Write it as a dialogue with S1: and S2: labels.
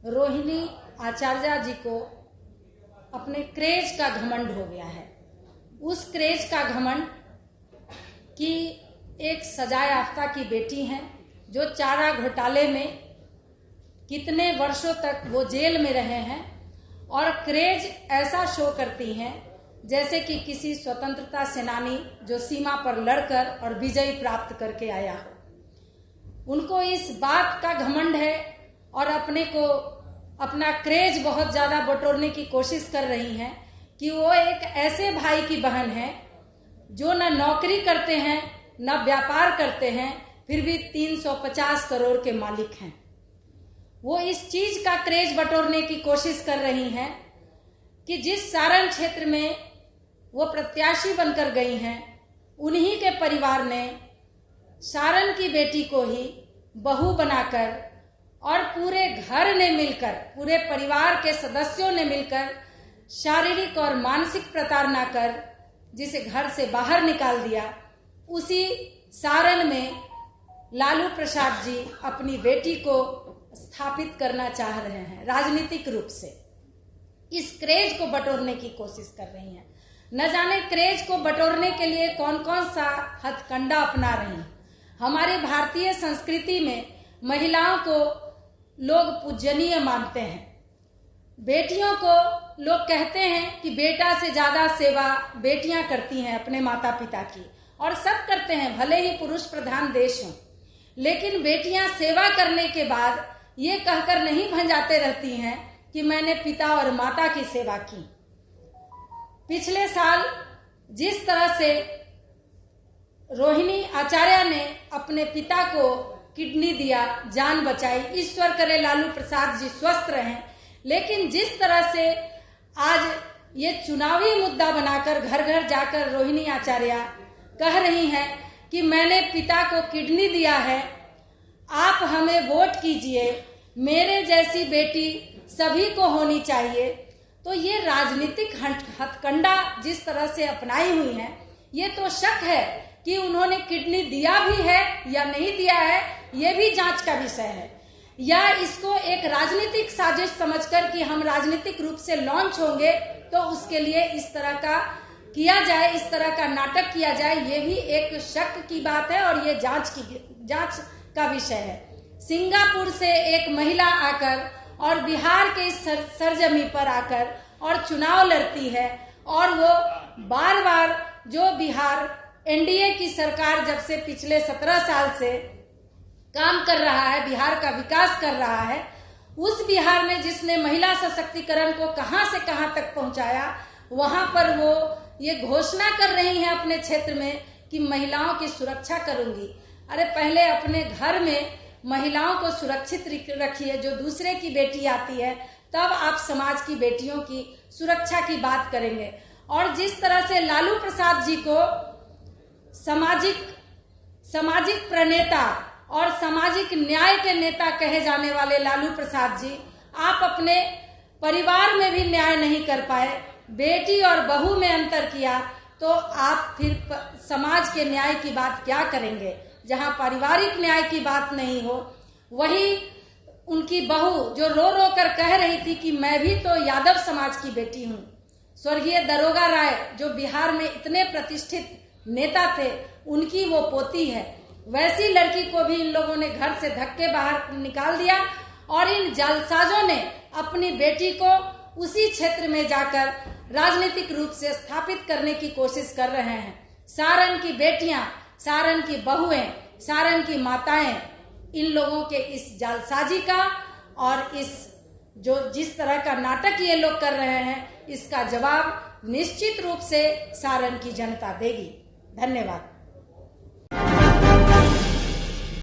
S1: रोहिणी आचार्य जी को अपने क्रेज का घमंड हो गया है। उस क्रेज का घमंड कि एक सजा याफ्ता की बेटी हैं जो चारा घोटाले में कितने वर्षों तक वो जेल में रहे हैं और क्रेज ऐसा शो करती हैं जैसे कि किसी स्वतंत्रता सेनानी जो सीमा पर लड़कर और विजय प्राप्त करके आया हो। उनको इस बात का घमंड है और अपना क्रेज बहुत ज्यादा बटोरने की कोशिश कर रही हैं कि वो एक ऐसे भाई की बहन है जो न नौकरी करते हैं न व्यापार करते हैं, फिर भी 350 करोड़ के मालिक हैं। वो इस चीज का क्रेज बटोरने की कोशिश कर रही हैं कि जिस सारण क्षेत्र में वो प्रत्याशी बनकर गई हैं, उन्हीं के परिवार ने सारण की बेटी को ही बहू बनाकर और पूरे घर ने मिलकर, पूरे परिवार के सदस्यों ने मिलकर शारीरिक और मानसिक प्रताड़ना कर जिसे घर से बाहर निकाल दिया। उसी सारण में लालू प्रसाद जी अपनी बेटी को स्थापित करना चाह रहे हैं राजनीतिक रूप से। इस क्रेज को बटोरने की कोशिश कर रही हैं। न जाने क्रेज को बटोरने के लिए कौन कौन सा हथकंडा अपना रही हैं। हमारे भारतीय संस्कृति में महिलाओं को लोग पूजनीय मानते हैं। बेटियों को लोग कहते हैं कि बेटा से ज्यादा सेवा बेटियां करती हैं अपने माता पिता की, और सब करते हैं, भले ही पुरुष प्रधान देश हो। लेकिन बेटियां सेवा करने के बाद ये कहकर नहीं भंजाते रहती हैं कि मैंने पिता और माता की सेवा की। पिछले साल जिस तरह से रोहिणी आचार्य ने अपने पिता को किडनी दिया, जान बचाई, ईश्वर करे लालू प्रसाद जी स्वस्थ रहें। लेकिन जिस तरह से आज ये चुनावी मुद्दा बनाकर घर घर जाकर रोहिणी आचार्य कह रही हैं कि मैंने पिता को किडनी दिया है, आप हमें वोट कीजिए, मेरे जैसी बेटी सभी को होनी चाहिए, तो ये राजनीतिक हथकंडा जिस तरह से अपनाई हुई है, ये तो शक है कि उन्होंने किडनी दिया भी है या नहीं दिया है, ये भी जांच का विषय है। या इसको एक राजनीतिक साजिश समझकर कि हम राजनीतिक रूप से लॉन्च होंगे तो उसके लिए इस तरह का किया जाए, इस तरह का नाटक किया जाए, ये भी एक शक की बात है और ये जांच का विषय है। सिंगापुर से एक महिला आकर और बिहार के इस सरजमी पर आकर और चुनाव लड़ती है, और वो बार बार जो बिहार एनडीए की सरकार जब से पिछले 17 साल से काम कर रहा है, बिहार का विकास कर रहा है, उस बिहार में जिसने महिला सशक्तिकरण को कहां से कहां तक पहुंचाया, वहां पर वो ये घोषणा कर रही हैं अपने क्षेत्र में कि महिलाओं की सुरक्षा करूंगी। अरे पहले अपने घर में महिलाओं को सुरक्षित रखिए, जो दूसरे की बेटी आती है तब आप समाज की बेटियों की सुरक्षा की बात करेंगे। और जिस तरह से लालू प्रसाद जी को सामाजिक प्रणेता और सामाजिक न्याय के नेता कहे जाने वाले लालू प्रसाद जी, आप अपने परिवार में भी न्याय नहीं कर पाए, बेटी और बहू में अंतर किया, तो आप फिर समाज के न्याय की बात क्या करेंगे। जहां पारिवारिक न्याय की बात नहीं हो, वही उनकी बहू जो रो रो कर कह रही थी कि मैं भी तो यादव समाज की बेटी हूं। स्वर्गीय दरोगा राय जो बिहार में इतने प्रतिष्ठित नेता थे, उनकी वो पोती है। वैसी लड़की को भी इन लोगों ने घर से धक्के बाहर निकाल दिया और इन जालसाजों ने अपनी बेटी को उसी क्षेत्र में जाकर राजनीतिक रूप से स्थापित करने की कोशिश कर रहे हैं। सारण की बेटियां, सारण की बहुएं, सारण की माताएं इन लोगों के इस जालसाजी का और जिस तरह का नाटक ये लोग कर रहे हैं, इसका जवाब निश्चित रूप से सारण की जनता देगी। धन्यवाद।